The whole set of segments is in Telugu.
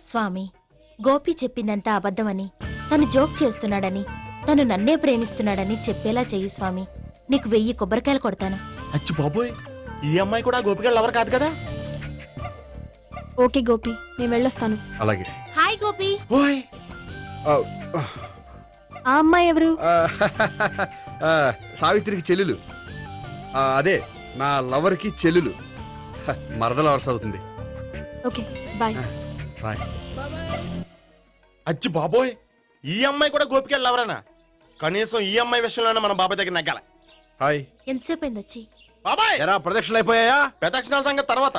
స్వామి, గోపి చెప్పిందంతా అబద్ధమని, తను జోక్ చేస్తున్నాడని, తను నన్నే ప్రేమిస్తున్నాడని చెప్పేలా చెయ్యి స్వామి. నీకు 1000 కొబ్బరికాయలు కొడతాను. అచ్చి బాబోయ్, ఈ అమ్మాయి కూడా గోపిగళ్ళు ఎవరు కాదు కదా? ఓకే గోపి, నేను వెళ్ళొస్తాను. అలాగే. హాయ్ గోపి. ఓయ్, ఆ అమ్మాయి ఎవరు? సావిత్రికి చెల్లెలు. అదే నా లవర్కి చెల్లెలు. మరద లవర్స్ అవుతుంది. Okay bye. బాయ్. అచ్చి బాబోయ్, ఈ అమ్మాయి కూడా గోపిగళ్ళు ఎవరనా? కనీసం ఈ అమ్మాయి విషయంలోనే మన బాబాయ్ దగ్గర నగ్గాల. హాయ్. ఎంతసేపు అయింది వచ్చి? బాబాయ్, ఎరా ప్రదక్షిణలు అయిపోయాయా? ప్రదక్షిణాల సంగతి తర్వాత.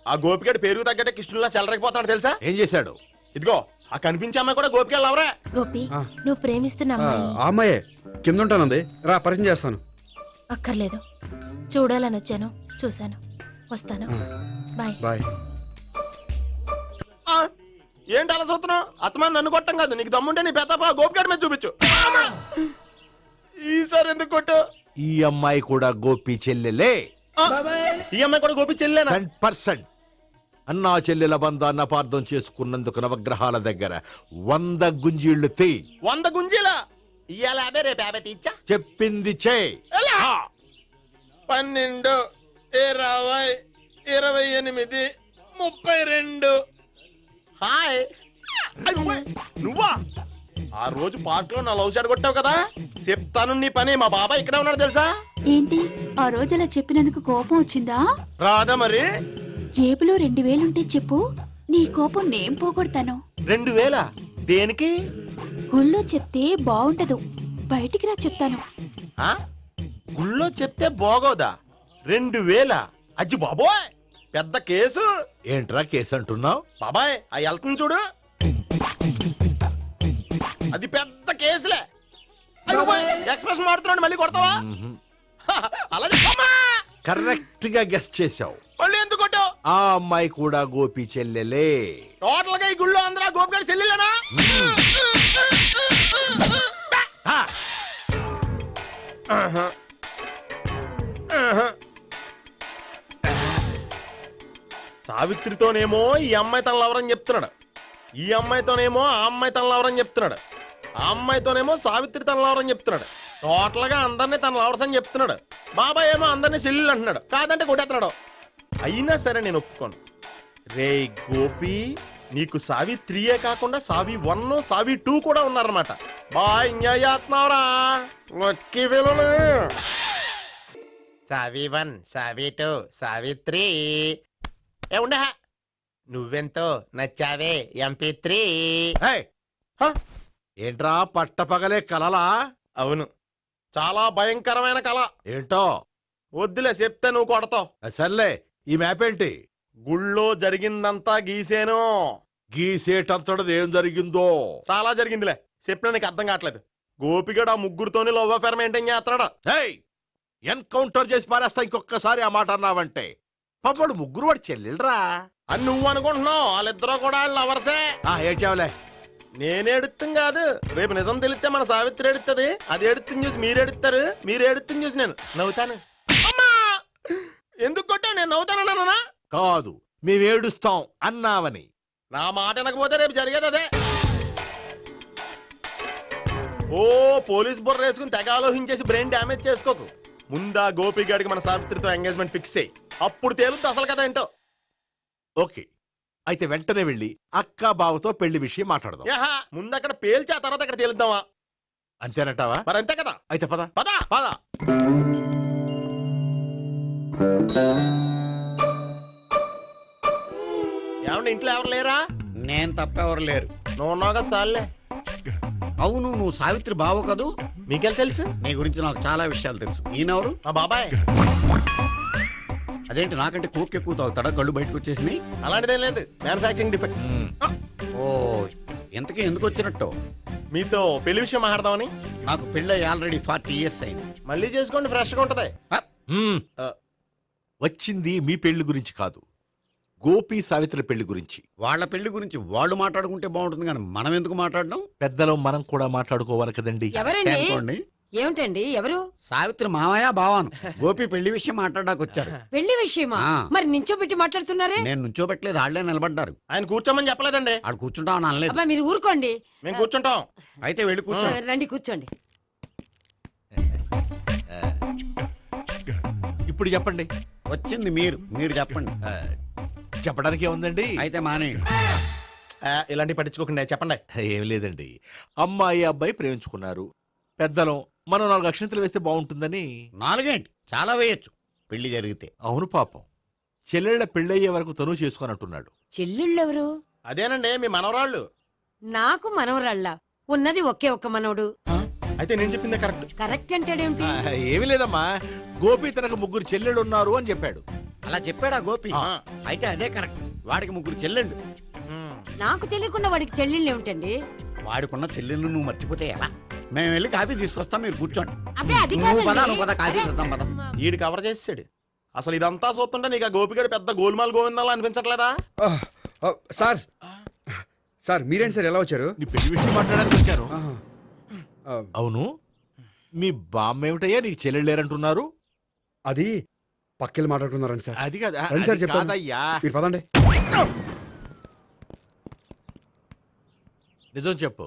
ఆ గోపిగడు పేరు తగ్గట్టే కృష్ణులా చెలరకపోతాడు తెలుసా? ఏం చేశాడు? ఇదిగో ఆ కనిపించే అమ్మాయి కూడా గోపిగళ్ళు ఎవరా? గోపి, నువ్వు ప్రేమిస్తున్న అమ్మాయి ఆ అమ్మాయే కింద ఉంటానంది. రా పరిచయం చేస్తాను. అక్కర్లేదు, చూడాలని వచ్చాను, చూశాను, వస్తాను. బాయ్. బాయ్. ఏంటి అలా చూస్తున్నావు? అత్తమా నన్ను కొట్టం కాదు, నీకు దమ్ముంటే నీ పెద్ద గోపిగడి మీద చూపించు. ఈసారి ఎందుకు కొట్టు? ఈ అమ్మాయి కూడా గోపి చెల్లెలే. ఈ అమ్మాయి కూడా గోపి చెల్లెనా? 100%. అన్నా చెల్లెల బంధాన్ని అపార్థం చేసుకున్నందుకు నవగ్రహాల దగ్గర 100 గుంజీళ్లు తీ. 100 గుంజీలా? ఇయ్యాల 50, రేపు 50 తీచ్చా. చెప్పింది చే. 12, 20, 28, 32. హాయ్. నువ్వా? ఆ రోజు పార్క్ లో నా లవ్ షాట్ కొట్టావు కదా, చెప్తాను నీ పని. మా బాబాయ్ ఇక్కడే ఉన్నాడు తెలుసా? ఏంటి ఆ రోజు అలా చెప్పినందుకు కోపం వచ్చిందా? రాదా మరి? జేబులో 2000 ఉంటే చెప్పు, నీ కోపం నేను పోగొడతాను. 2000? దేనికి? గుళ్ళో చెప్తే బాగుంటదు, బయటికి రా చెప్తాను. గుళ్ళో చెప్తే బాగోదా? 2000? అజ్జి బాబోయ్, పెద్ద కేసు. ఏంట్రా కేసు అంటున్నావు? బాబాయ్ ఆ వెళ్తుంది చూడు, అది పెద్ద కేసులే. ఎక్స్ప్రెస్ మారుతున్నాడు, మళ్ళీ కొడతావా? అలాగే కరెక్ట్ గా గెస్ట్ చేశావు. మళ్ళీ ఎందుకు కొట్టావు? ఆ అమ్మాయి కూడా గోపి చెల్లెలే. టోటల్ గా ఈ గుళ్ళో అందరూ గోపిగాడి చెల్లెలేనా? సావిత్రితోనేమో ఈ అమ్మాయి తన లవరని చెప్తున్నాడు, ఈ అమ్మాయితోనేమో ఆ అమ్మాయి తన లవరని చెప్తున్నాడు, ఆ అమ్మాయితోనేమో సావిత్రి తన లవరని చెప్తున్నాడు. టోటల్ గా అందరినీ తన లవర్స్ అని చెప్తున్నాడు. బాబాయ్ ఏమో అందరినీ చెల్లెలు అంటున్నాడు, కాదంటే కొట్టేస్తున్నాడు. అయినా సరే నేను ఒప్పుకోను. రే గోపి, నీకు సావిత్రియే కాకుండా సావి 1, సావి 2 కూడా ఉన్నారన్నమాట. బాయ్ న్యాయాత్మరా లక్కీ విలువలు. సావి 1, సావి 2, సావిత్రి. ఏ ఉండ, నువ్వెంతో నచ్చావే MP3. ఏంట్రా పట్టపగలే కలలా? అవును, చాలా భయంకరమైన కళ. ఏంటో? వద్దులే, చెప్తే నువ్వు కొడతావు. సర్లే, ఈ మ్యాప్ ఏంటి? గుళ్ళో జరిగిందంతా గీసేను. గీసేటంతటది ఏం జరిగిందో? చాలా జరిగిందిలే, చెప్పినా నీకు అర్థం కావట్లేదు. గోపిగడు ఆ ముగ్గురుతోని లవ్ అఫేర్ మెయింటైన్ చేస్తున్నాడు. ఎన్కౌంటర్ చేసి పారేస్తా ఇంకొకసారి ఆ మాట అన్నావంటే. పాపడు ముగ్గురు వాడు చెల్లెలరా అని నువ్వు అనుకుంటున్నావు, వాళ్ళిద్దరూ కూడా లవర్సే. ఏడ్చావులే. నేనేడుతుంది కాదు, రేపు నిజం తెలిస్తే మన సావిత్రి ఎడుతుంది. అది ఎడుతుంది చూసి మీరు ఎడుతారు, మీరు ఎడుతుంది చూసి నేను నవ్వుతాను. అమ్మా, ఎందుకు కొట్టా? నేను నవ్వుతానన్నా? కాదు, మేమేడుస్తాం అన్నావని. నా మాట వినకపోతే రేపు జరిగేది అదే. ఓ పోలీస్ బుర్ర వేసుకుని తెగ ఆలోచించేసి బ్రెయిన్ డ్యామేజ్ చేసుకోకు. ముందా గోపిగాడికి మన సావిత్రితో ఎంగేజ్మెంట్ ఫిక్స్ అయ్యి, అప్పుడు తేలుతుంది అసలు కదా ఏంటో. ఓకే, అయితే వెంటనే వెళ్ళి అక్క బావతో పెళ్లి విషయం మాట్లాడదాం. ముందు అక్కడ పేల్చి ఆ తర్వాత అక్కడ తేలుద్దామా? అంతేనంటావా? మరి అంతే కదా. అయితే పద పద పద. ఏమంటే ఇంట్లో ఎవరు లేరా? నేను తప్పెవరు లేరు. నువ్వు ఉన్నావు కదా సార్లే. అవును, నువ్వు సావిత్రి బావ కదూ? మీకెళ్ళి తెలుసు? నీ గురించి నాకు చాలా విషయాలు తెలుసు. ఈయనెవరు? మా బాబాయ్. అదేంటి నాకంటే కోక్ ఎక్కువ తాగుతాడా? కళ్ళు బయటకు వచ్చేసి. అలాంటిదేం లేదు, మ్యానుఫాక్చరింగ్ డిఫెక్ట్. ఓ, ఎంతకీ ఎందుకు వచ్చినట్టు? మీతో పెళ్లి విషయం మాట్లాడదామని. నాకు పెళ్ళి ఆల్రెడీ 40 years అయింది. మళ్ళీ చేసుకోండి, ఫ్రెష్ గా ఉంటది. వచ్చింది మీ పెళ్లి గురించి కాదు, గోపి సావిత్రి పెళ్లి గురించి. వాళ్ళ పెళ్లి గురించి వాళ్ళు మాట్లాడుకుంటే బాగుంటుంది, కానీ మనం ఎందుకు మాట్లాడడం? పెద్దలో మనం కూడా మాట్లాడుకోవాలి కదండి. అనుకోండి. ఏమిటండి ఎవరు? సావిత్రి మామయ్య బావాను గోపి పెళ్లి విషయం మాట్లాడడానికి వచ్చారు. పెళ్లి విషయమా? ఆ. మరి నించోబెట్టి మాట్లాడుతున్నారే? నేను నుంచోబెట్టలేదు, ఆళ్లే నిలబడ్డారు. ఆయన కూర్చోమని చెప్పలేదండి. ఆడు కూర్చుంటామని అనలేదు. అబ్బా మీరు ఊరుకోండి. మేము కూర్చుంటాం. అయితే వెళ్ళి కూర్చో. రండి కూర్చోండి. ఇప్పుడు చెప్పండి. వచ్చింది మీరు చెప్పండి. చెప్పడానికి ఏముందండి? అయితే మానేయండి. ఇలాంటివి పట్టించుకోకుండా చెప్పండి. ఏం లేదండి, అమ్మాయి అబ్బాయి ప్రేమించుకున్నారు. పెద్దలం మనం 4 అక్షంతలు వేస్తే బాగుంటుందని. 4 ఏంటి, చాలా వేయొచ్చు పెళ్లి జరిగితే. అవును పాపం, చెల్లెళ్ళ పెళ్ళయ్యే వరకు తను చేసుకొని అంటున్నాడు. చెల్లెళ్ళెవరు? అదేనండి మీ మనవరాళ్ళు. నాకు మనవరాళ్ళ ఉన్నది ఒకే ఒక్క మనవడు. అయితే నేను చెప్పిందే కరెక్ట్. కరెక్ట్ అంటాడేమిటి? ఏమీ లేదమ్మా, గోపి తనకు 3 చెల్లెళ్ళు ఉన్నారు అని చెప్పాడు. అలా చెప్పాడా గోపి? ఆ. అయితే అదే కరెక్ట్. వాడికి 3 చెల్లెళ్ళు. నాకు తెలియకుండా వాడికి చెల్లెళ్ళు ఏమిటండి? వాడికున్న చెల్లెళ్ళు నువ్వు మర్చిపోతే ఎలా? మేము వెళ్ళి కాఫీ తీసుకొస్తాం, మీరు కూర్చోండి. అబ్బే అది నువ్వు పద, కాదండి. నువ్వు పద, కాఫీ అరే, తెద్దాం, పద. ఈడు కవర్ చేసాడు. అసలు ఇదంతా చూస్తుంటే నీకు ఆ గోపిగడు పెద్ద గోల్మాల్ గోవిందాలు అనిపించట్లేదా? సార్ సార్ మీరేంటి సార్ ఎలా వచ్చారు? నీ పెళ్లి విషయం మాట్లాడడానికి వచ్చాను. ఆహా. అవును, మీ బామ్మ ఏమిటయ్యా నీకు చెల్లెళ్ళు లేరంటున్నారు? అది పక్కెళ్ళి మాట్లాడుకున్నారండి సార్. అది కాదు, రండి సార్ అది చెప్తాను. కాదయ్యా. మీరు పదండి. నిజం చెప్పు,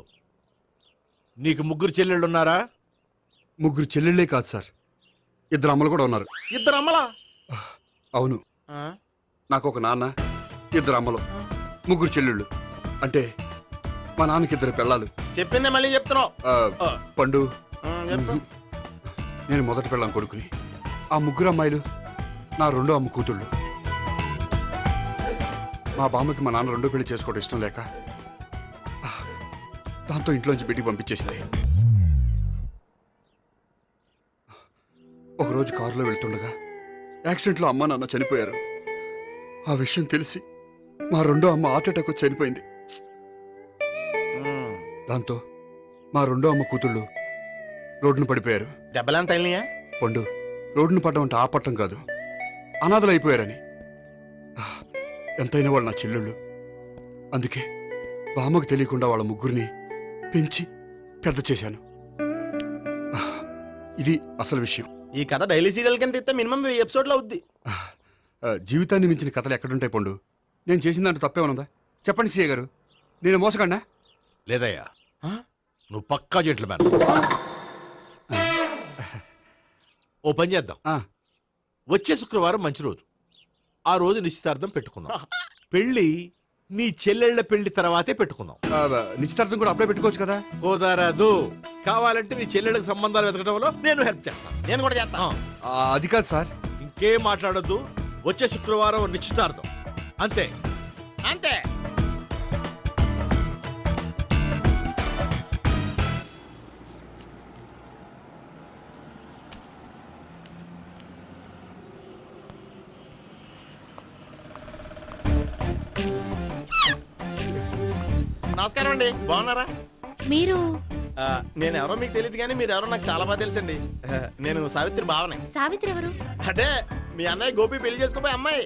నీకు 3 చెల్లెళ్ళు ఉన్నారా? 3 చెల్లెళ్ళే కాదు సార్, 2 అమ్మలు కూడా ఉన్నారు. 2 అమ్మలా? అవును, నాకు ఒక నాన్న, 2 అమ్మలు, 3 చెల్లెళ్ళు. అంటే మా నాన్నకి 2 పిల్లలు. చెప్పిందే మళ్ళీ చెప్తున్నావు. పండు, చెప్పు. నేను మొదటి పెళ్ళాం కొడుకుని. ఆ 3 అమ్మాయిలు నా 2వ అమ్మ కూతుళ్ళు. మా బామ్మకి మా నాన్న 2వ పెళ్లి చేసుకోవడం ఇష్టం లేక దాంతో ఇంట్లోంచి పెట్టి పంపించేసింది. ఒకరోజు కారులో వెళ్తుండగా యాక్సిడెంట్లో అమ్మ నాన్న చనిపోయారు. ఆ విషయం తెలిసి మా 2వ అమ్మ హార్ట్ అటాక్ వచ్చి చనిపోయింది. దాంతో మా 2వ అమ్మ కూతుళ్ళు రోడ్డును పడిపోయారు. దెబ్బలంత అయినాయా? పండు, రోడ్డును పడ్డం అంటే ఆ పట్టం కాదు, అనాథలు అయిపోయారని. ఎంతైనా వాళ్ళు నా చెల్లెళ్ళు. అందుకే బామ్మకు తెలియకుండా వాళ్ళ 3 పెంచి పెద్ద చేశాను. ఇది అసలు విషయం. ఈ కథ డైలీ సీరియల్ కింద ఇస్తే మినిమం 1000 ఎపిసోడ్లు అవుద్ది. జీవితాన్ని మించిన కథలు ఎక్కడుంటాయి పండు? నేను చేసిన దాంట్లో తప్పేమనుందా? చెప్పండి సీఏ గారు, నేను మోసగండా? లేదయ్యా, నువ్వు పక్కా జెంట్లమ్యాన్. ఓ పని చేద్దాం, వచ్చే శుక్రవారం మంచి రోజు. ఆ రోజు నిశ్చితార్థం పెట్టుకుందాం. పెళ్లి నీ చెల్లెళ్ల పెళ్లి తర్వాతే పెట్టుకుందాం. నిశ్చితార్థం కూడా అప్పుడే పెట్టుకోవచ్చు కదా? కుదరదు. కావాలంటే నీ చెల్లెళ్ళకి సంబంధాలు వెతకడంలో నేను హెల్ప్ చేస్తాను. నేను కూడా చేస్తాను. అది కాదు సార్. ఇంకేం మాట్లాడొద్దు, వచ్చే శుక్రవారం నిశ్చితార్థం, అంతే. అంతే. నమస్కారం అండి, బాగున్నారా? మీరు నేను ఎవరో మీకు తెలియదు కానీ మీరు ఎవరో నాకు చాలా బాగా తెలుసండి. నేను సావిత్రి బావనే. సావిత్రి ఎవరు? అంటే మీ అన్నయ్య గోపి పెళ్లి చేసుకోపోయి అమ్మాయి.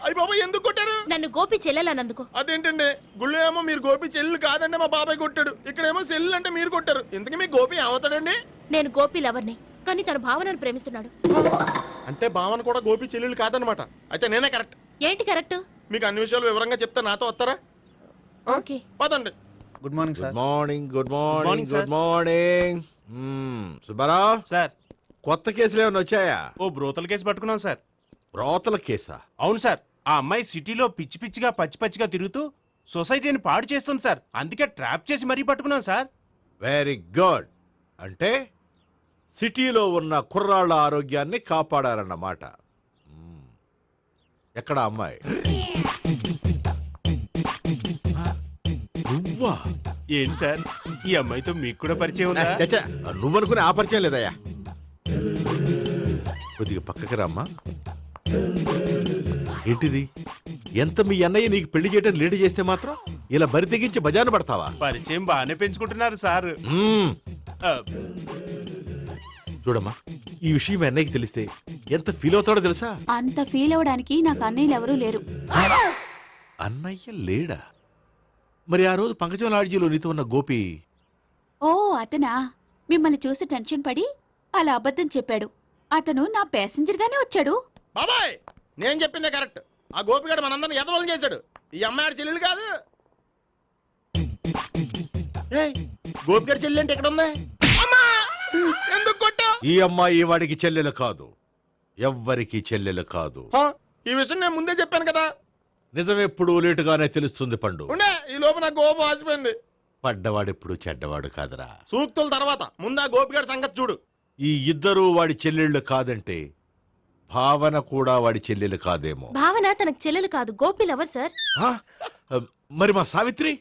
అయ్యి బాబాయ్ ఎందుకు కొట్టారు? నన్ను గోపి చెల్లెలన్నందుకు. అదేంటండి, గుళ్ళు ఏమో మీరు గోపి చెల్లు కాదండి మా బాబాయ్ కొట్టాడు, ఇక్కడేమో చెల్లు అంటే మీరు కొట్టారు. ఇంతకీ మీ గోపి ఏమవుతాడండి? నేను గోపి లవర్ని, కానీ తన భావనను ప్రేమిస్తున్నాడు. అంటే భావన కూడా గోపి చెల్లెలు కాదనమాట. అయితే నేనే కరెక్ట్. ఏంటి కరెక్ట్? మీకు అన్ని విషయాలు వివరంగా చెప్తే నాతో వస్తారా? ఓకే. పదండి. Good morning good morning. Good morning. Good morning. Subbarao sir, కొత్త కేసులు ఏమైనా వచ్చాయా? ఓ బ్రోతల కేసు పట్టుకున్నాం సార్. రోతల కేసా? అవును సార్, ఆ అమ్మాయి సిటీలో పిచ్చి పిచ్చిగా పచ్చి పచ్చిగా తిరుగుతూ సొసైటీని పాడు చేస్తుంది సార్. అందుకే ట్రాప్ చేసి మరీ పట్టుకున్నాం సార్. Very good. అంటే సిటీలో ఉన్న కుర్రాళ్ళ ఆరోగ్యాన్ని కాపాడారన్నమాట. ఎక్కడ అమ్మాయి? నువ్వా? ఏంటి సార్, ఈ అమ్మాయితో మీకు కూడా పరిచయం ఉందా? చచ్చా, నువ్వనుకునే ఆ పరిచయం లేదయ్యా. కొద్దిగా పక్కకి రామ్మా. ఏంటిది? ఎంత మీ అన్నయ్య నీకు పెళ్లి చేయడం లేట్ చేస్తే మాత్రం ఇలా బరి తెగించి బజారు పడతావా? పరిచయం బాగానే పెంచుకుంటున్నారు సార్. చూడమ్మా, ఈ విషయం మీ అన్నయ్యకి తెలిస్తే ఎంత ఫీల్ అవుతాడో తెలుసా? అంత ఫీల్ అవడానికి నాకు అన్నయ్యలు ఎవరూ లేరు. అన్నయ్య లేడా? మరి ఆ రోజు పంకజం లాడ్జీలో నీతో ఉన్న గోపి? ఓ అతనా? మిమ్మల్ని చూసి టెన్షన్ పడి అలా అబద్ధం చెప్పాడు. అతను నా ప్యాసింజర్ గానే వచ్చాడు. బాబాయ్ నేను చెప్పిందే కరెక్ట్. ఆ గోపిగాడు మనందరిని ఎదవలం చేశాడు. ఈ అమ్మాయి ఆడి చెల్లెలు కాదు. ఏయ్, గోపిగాడి చెల్లి అంటే ఎక్కడ ఉంది? అమ్మా! ఎందుకు కొట్టావ్? ఈ అమ్మాయి వాడికి చెల్లెలు కాదు, ఎవ్వరికి చెల్లెలు కాదు. హా, ఈ విషయం నేను ముందే చెప్పాను కదా. నిజమెప్పుడు లేటుగానే తెలుస్తుంది పండు. ఉండే ఈ లోపు నాకు గోపం ఆసిపోయింది. పడ్డవాడెప్పుడు చెడ్డవాడు కాదురా. సూక్తుల తర్వాత ముందు ఆ గోపిగాడి సంగతి చూడు. ఈ ఇద్దరూ వాడి చెల్లెళ్ళు కాదంటే భావన కూడా వాడి చెల్లెలు కాదేమో. భావన తనకు చెల్లెలు కాదు, గోపి లవర్ సార్. ఆ? మరి మా సావిత్రి?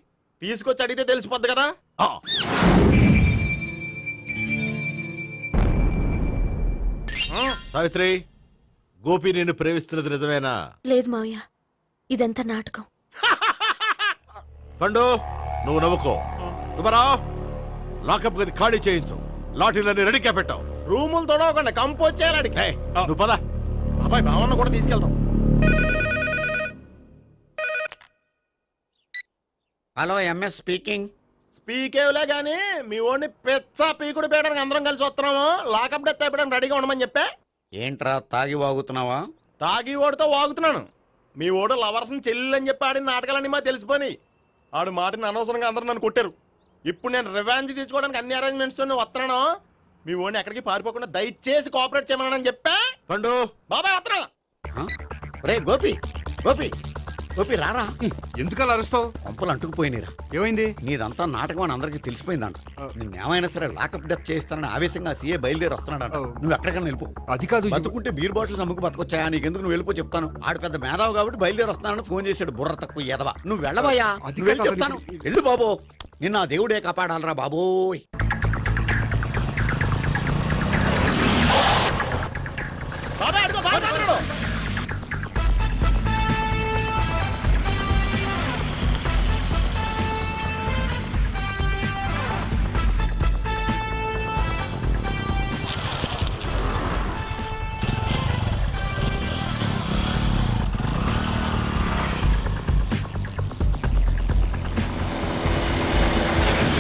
తీసుకొచ్చి అడిగితే తెలిసిపోద్ది కదా. ఆ. సావిత్రి, గోపి నేను ప్రేమిస్తున్నది నిజమేనా? లేదు మావయ్య, ఇదంతా నాటకం. పండు నువ్వు నవ్వుకో. సుబ్బారావు, లాకప్ గది ఖాళీ చేయించు. లాఠీలన్నీ రెడీగా పెట్టావు. రూములు తొడవకుండా కంపోజ్ చేయాలి అడిగి. ఏయ్, నువ్వు పద. అబ్బాయి భావన కూడా తీసుకెళ్తాం. Hello MS speaking. స్పీకేవ్లే గానీ మీ ఓడిని పెచ్చ పీకుడు పేయడానికి అందరం కలిసి వస్తున్నాము. లాకప్ డెత్ అయిపోయడానికి రెడీగా ఉండమని చెప్పా. ఏంట్రా తాగి వాగుతున్నావా? తాగి ఓడితో వాగుతున్నాను. మీ ఓడు లవర్స్ని చెల్లెలు అని చెప్పి ఆడిన నాటకాలన్నీ మా తెలిసిపోయి ఆడు మాటని అనవసరంగా అందరూ నన్ను కొట్టారు. ఇప్పుడు నేను రివెంజ్ తీసుకోవడానికి అన్ని అరేంజ్మెంట్స్ వస్తున్నాను. మీ ఓడిని ఎక్కడికి పారిపోకుండా దయచేసి కోఆపరేట్ చేయమని చెప్పా. పండు బాబాయ్ వస్తున్నా. రే గోపి, గోపి, గోపి రారా. ఎందుకలా అరుస్తావు? పంపులు అంటుకుపోయినరా. ఏమైంది? నీదంతా నాటకం అని అందరికీ తెలిసిపోయిందంట. నిన్నేమైనా సరే లాకప్ డెత్ చేస్తానని ఆవేశంగా సీఏ బయలుదేరి వస్తున్నాడంట. నువ్వు ఎక్కడికైనా వెళ్ళిపో. అది కాదు. బతుకుంటే బీర్ బాటిల్స్ అమ్ముకు బతకొచ్చాయా? నీకెందుకు నువ్వు వెళ్ళిపో చెప్తాను. ఆడు పెద్ద మేధావు కాబట్టి బయలుదేరి వస్తున్నానని ఫోన్ చేశాడు. బుర్ర తక్కువ ఎదవా. నువ్వు వెళ్ళవయ్యా. అది నువ్వు వెళ్ళి కాదు, చెప్తాను. వెళ్ళు బాబో. నిన్న ఆ దేవుడే కాపాడాలరా బాబోయ్.